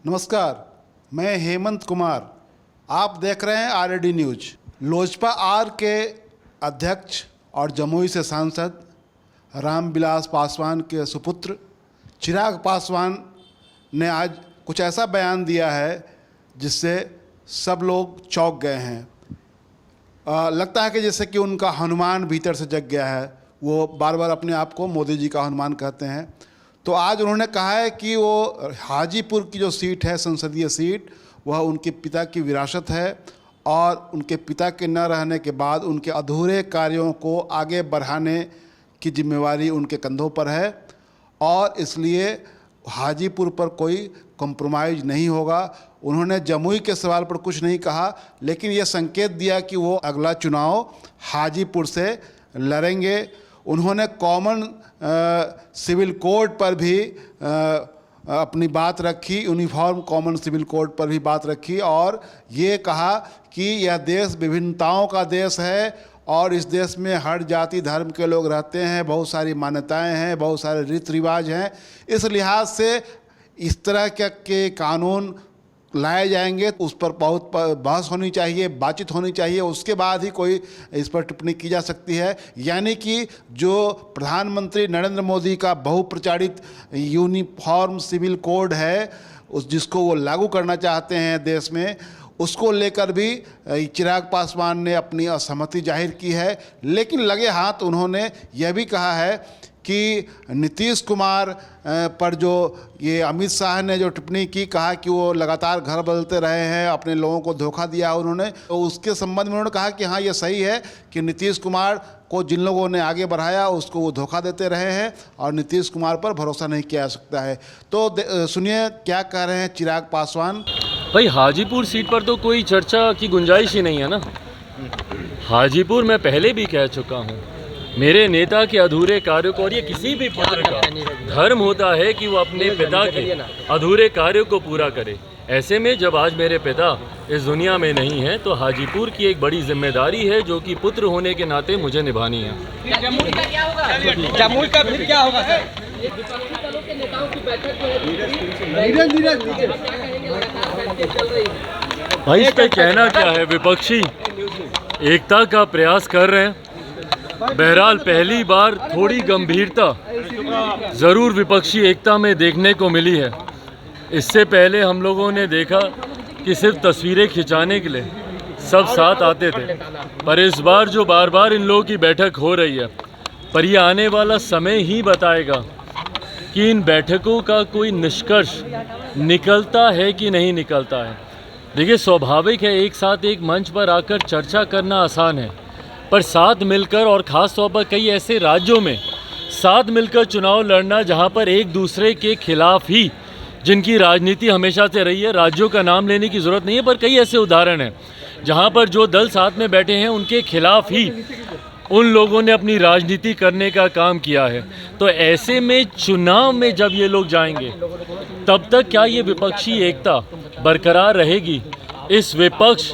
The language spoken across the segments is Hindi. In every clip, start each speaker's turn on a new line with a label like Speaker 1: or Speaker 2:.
Speaker 1: नमस्कार, मैं हेमंत कुमार। आप देख रहे हैं आरडी न्यूज। लोजपा आर के अध्यक्ष और जमुई से सांसद रामविलास पासवान के सुपुत्र चिराग पासवान ने आज कुछ ऐसा बयान दिया है जिससे सब लोग चौंक गए हैं। लगता है कि जैसे कि उनका हनुमान भीतर से जग गया है। वो बार बार अपने आप को मोदी जी का हनुमान कहते हैं। तो आज उन्होंने कहा है कि वो हाजीपुर की जो सीट है, संसदीय सीट, वह उनके पिता की विरासत है और उनके पिता के न रहने के बाद उनके अधूरे कार्यों को आगे बढ़ाने की जिम्मेवारी उनके कंधों पर है और इसलिए हाजीपुर पर कोई कॉम्प्रोमाइज़ नहीं होगा। उन्होंने जमुई के सवाल पर कुछ नहीं कहा, लेकिन ये संकेत दिया कि वो अगला चुनाव हाजीपुर से लड़ेंगे। उन्होंने कॉमन सिविल कोड पर भी अपनी बात रखी, यूनिफॉर्म कॉमन सिविल कोड पर भी बात रखी और ये कहा कि यह देश विभिन्नताओं का देश है और इस देश में हर जाति धर्म के लोग रहते हैं, बहुत सारी मान्यताएं हैं, बहुत सारे रीति रिवाज हैं। इस लिहाज से इस तरह के कानून लाए जाएंगे, उस पर बहुत बहस होनी चाहिए, बातचीत होनी चाहिए, उसके बाद ही कोई इस पर टिप्पणी की जा सकती है। यानी कि जो प्रधानमंत्री नरेंद्र मोदी का बहुप्रचारित यूनिफॉर्म सिविल कोड है, उस जिसको वो लागू करना चाहते हैं देश में, उसको लेकर भी चिराग पासवान ने अपनी असहमति जाहिर की है। लेकिन लगे हाथ उन्होंने यह भी कहा है कि नीतीश कुमार पर जो ये अमित शाह ने जो टिप्पणी की, कहा कि वो लगातार घर बदलते रहे हैं, अपने लोगों को धोखा दिया उन्होंने, तो उसके संबंध में उन्होंने कहा कि हाँ, ये सही है कि नीतीश कुमार को जिन लोगों ने आगे बढ़ाया उसको वो धोखा देते रहे हैं और नीतीश कुमार पर भरोसा नहीं किया जा सकता है। तो सुनिए क्या कह रहे हैं चिराग पासवान।
Speaker 2: भाई, हाजीपुर सीट पर तो कोई चर्चा की गुंजाइश ही नहीं है ना। हाजीपुर मैं पहले भी कह चुका हूँ, मेरे नेता के अधूरे कार्यों को, और ये किसी भी पुत्र का धर्म होता है कि वो अपने पिता के अधूरे कार्यों को पूरा करे। ऐसे में जब आज मेरे पिता इस दुनिया में नहीं है तो हाजीपुर की एक बड़ी जिम्मेदारी है जो कि पुत्र होने के नाते मुझे निभानी है।
Speaker 3: जमुई का क्या होगा? जमुई का फिर क्या होगा सर? विपक्षी दलों के नेताओं की बैठक
Speaker 2: भाई, इस पे कहना क्या है? विपक्षी एकता का प्रयास कर रहे हैं। बहरहाल पहली बार थोड़ी गंभीरता ज़रूर विपक्षी एकता में देखने को मिली है। इससे पहले हम लोगों ने देखा कि सिर्फ तस्वीरें खिंचाने के लिए सब साथ आते थे, पर इस बार जो बार बार इन लोगों की बैठक हो रही है, पर ये आने वाला समय ही बताएगा कि इन बैठकों का कोई निष्कर्ष निकलता है कि नहीं निकलता है। देखिए, स्वाभाविक है एक साथ एक मंच पर आकर चर्चा करना आसान है, पर साथ मिलकर, और ख़ास तौर पर कई ऐसे राज्यों में साथ मिलकर चुनाव लड़ना जहां पर एक दूसरे के खिलाफ ही, जिनकी राजनीति हमेशा से रही है, राज्यों का नाम लेने की ज़रूरत नहीं है, पर कई ऐसे उदाहरण हैं जहां पर जो दल साथ में बैठे हैं उनके खिलाफ ही उन लोगों ने अपनी राजनीति करने का काम किया है। तो ऐसे में चुनाव में जब ये लोग जाएंगे तब तक क्या ये विपक्षी एकता बरकरार रहेगी? इस विपक्ष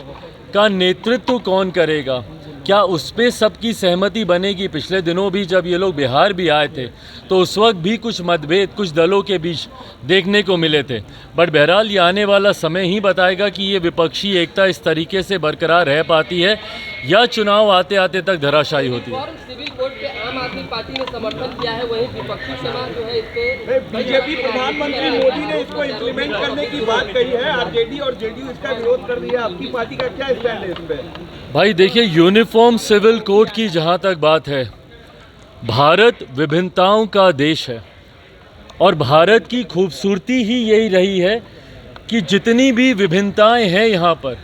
Speaker 2: का नेतृत्व कौन करेगा? क्या उस पर सबकी सहमति बनेगी? पिछले दिनों भी जब ये लोग बिहार भी आए थे तो उस वक्त भी कुछ मतभेद कुछ दलों के बीच देखने को मिले थे, बट बहरहाल ये आने वाला समय ही बताएगा कि ये विपक्षी एकता इस तरीके से बरकरार रह पाती है या चुनाव आते आते तक धराशायी होती है।
Speaker 3: सिविल कोड पे आम आदमी पार्टी ने समर्थन किया है, वहीं विपक्षी समाज जो है इस पे
Speaker 4: बीजेपी प्रधानमंत्री मोदी ने इसको इम्प्लीमेंट करने की बात कही है। आरजेडी और जेडीयू इसका विरोध कर रही है। आपकी पार्टी का क्या स्टैंड है इस पे?
Speaker 2: भाई देखिए, यूनिफॉर्म सिविल कोड की जहाँ तक बात है, भारत विभिन्नताओं का देश है और भारत की खूबसूरती ही यही रही है कि जितनी भी विभिन्नताएं हैं यहाँ पर,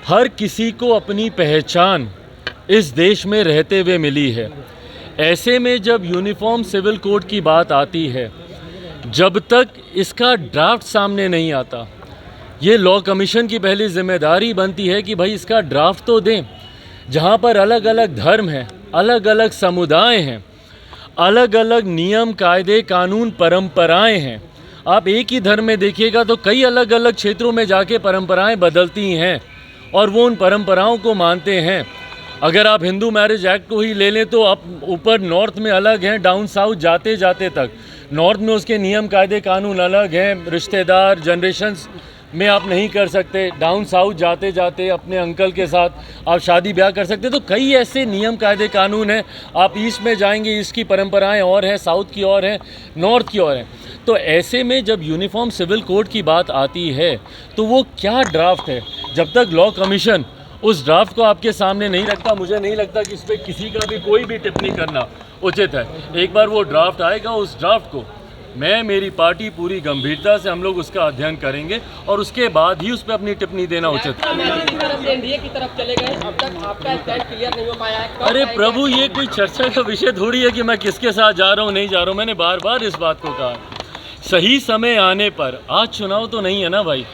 Speaker 2: हर किसी को अपनी पहचान इस देश में रहते हुए मिली है। ऐसे में जब यूनिफॉर्म सिविल कोड की बात आती है, जब तक इसका ड्राफ्ट सामने नहीं आता, ये लॉ कमीशन की पहली जिम्मेदारी बनती है कि भाई इसका ड्राफ्ट तो दें, जहाँ पर अलग अलग धर्म हैं, अलग अलग समुदाय हैं, अलग अलग नियम कायदे कानून परंपराएं हैं। आप एक ही धर्म में देखिएगा तो कई अलग अलग क्षेत्रों में जाके परंपराएं बदलती हैं और वो उन परंपराओं को मानते हैं। अगर आप हिंदू मैरिज एक्ट को ही ले लें तो आप ऊपर नॉर्थ में अलग हैं, डाउन साउथ जाते जाते तक नॉर्थ में उसके नियम कायदे कानून अलग हैं, रिश्तेदार जनरेशन्स में आप नहीं कर सकते। डाउन साउथ जाते जाते अपने अंकल के साथ आप शादी ब्याह कर सकते। तो कई ऐसे नियम कायदे कानून हैं। आप ईस्ट में जाएंगे, ईस्ट की परंपराएं और हैं, साउथ की और हैं, नॉर्थ की और हैं। तो ऐसे में जब यूनिफॉर्म सिविल कोड की बात आती है तो वो क्या ड्राफ्ट है, जब तक लॉ कमीशन उस ड्राफ्ट को आपके सामने नहीं रखता, मुझे नहीं लगता कि इस पर किसी का भी कोई भी टिप्पणी करना उचित है। एक बार वो ड्राफ्ट आएगा, उस ड्राफ्ट को मैं, मेरी पार्टी पूरी गंभीरता से हम लोग उसका अध्ययन करेंगे और उसके बाद ही उस पर अपनी टिप्पणी देना उचित है।
Speaker 3: एनडीए की तरफ चले गए, अब तक आपका स्टैंड क्लियर नहीं हो पाया है।
Speaker 2: अरे प्रभु, ये कोई चर्चा का विषय थोड़ी है कि मैं किसके साथ जा रहा हूँ नहीं जा रहा हूँ। मैंने बार बार इस बात को कहा, सही समय आने पर, आज चुनाव तो नहीं है ना भाई,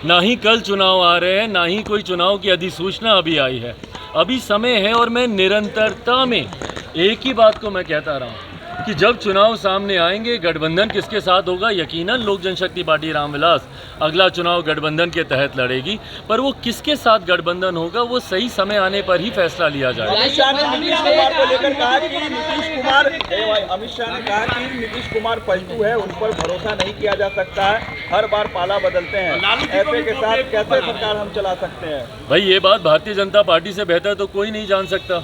Speaker 2: ना ही कल चुनाव आ रहे हैं, ना ही कोई चुनाव की अधिसूचना अभी आई है। अभी समय है और मैं निरंतरता में एक ही बात को मैं कहता रहा हूँ कि जब चुनाव सामने आएंगे, गठबंधन किसके साथ होगा, यकीनन लोक जनशक्ति पार्टी रामविलास अगला चुनाव गठबंधन के तहत लड़ेगी, पर वो किसके साथ गठबंधन होगा वो सही समय आने पर ही फैसला लिया जाएगा।
Speaker 4: अमित शाह ने नीतीश कुमार को लेकर कहा कि अमित शाह ने कहा कि नीतीश कुमार पलटू है, उन पर भरोसा नहीं किया जा सकता है, हर बार पाला बदलते हैं, ऐसे के साथ कैसे सरकार हम चला सकते हैं।
Speaker 2: भाई ये बात भारतीय जनता पार्टी से बेहतर तो कोई नहीं जान सकता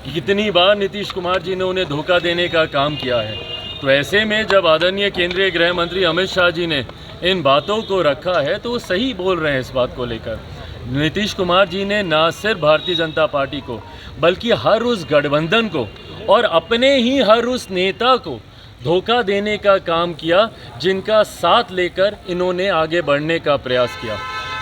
Speaker 2: कि कितनी बार नीतीश कुमार जी ने उन्हें धोखा देने का काम किया है। तो ऐसे में जब आदरणीय केंद्रीय गृह मंत्री अमित शाह जी ने इन बातों को रखा है तो वो सही बोल रहे हैं इस बात को लेकर। नीतीश कुमार जी ने ना सिर्फ भारतीय जनता पार्टी को बल्कि हर उस गठबंधन को और अपने ही हर उस नेता को धोखा देने का काम किया जिनका साथ लेकर इन्होंने आगे बढ़ने का प्रयास किया।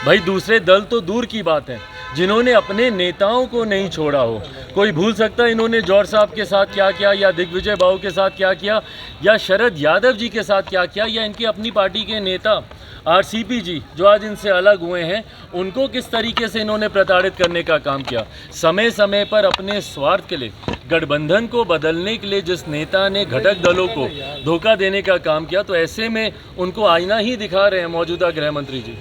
Speaker 2: भाई दूसरे दल तो दूर की बात है, जिन्होंने अपने नेताओं को नहीं छोड़ा हो। कोई भूल सकता है इन्होंने जौहर साहब के साथ क्या किया, या दिग्विजय बाबू के साथ क्या किया, या शरद यादव जी के साथ क्या किया, या इनकी अपनी पार्टी के नेता आरसीपी जी जो आज इनसे अलग हुए हैं, उनको किस तरीके से इन्होंने प्रताड़ित करने का काम किया। समय समय पर अपने स्वार्थ के लिए, गठबंधन को बदलने के लिए जिस नेता ने घटक दलों को धोखा देने का काम किया, तो ऐसे में उनको आईना ही दिखा रहे हैं मौजूदा गृह मंत्री जी।